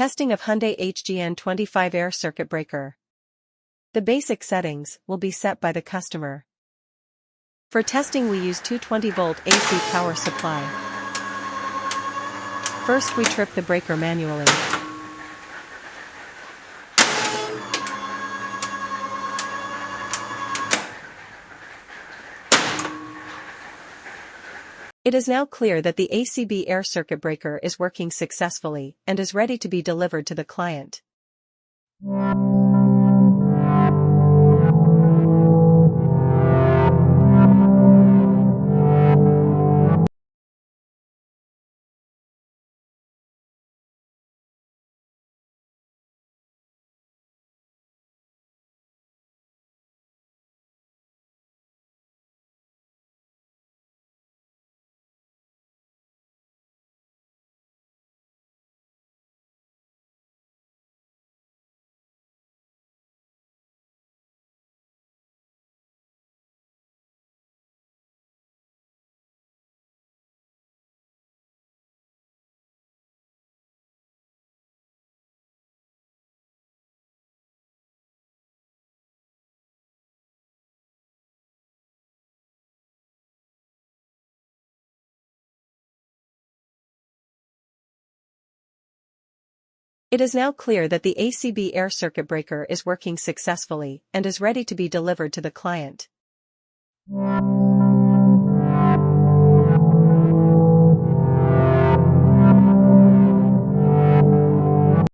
Testing of Hyundai HGN25 air circuit breaker. The basic settings will be set by the customer. For testing we use 220-volt AC power supply. First we trip the breaker manually. It is now clear that the ACB air circuit breaker is working successfully and is ready to be delivered to the client. It is now clear that the ACB air circuit breaker is working successfully and is ready to be delivered to the client.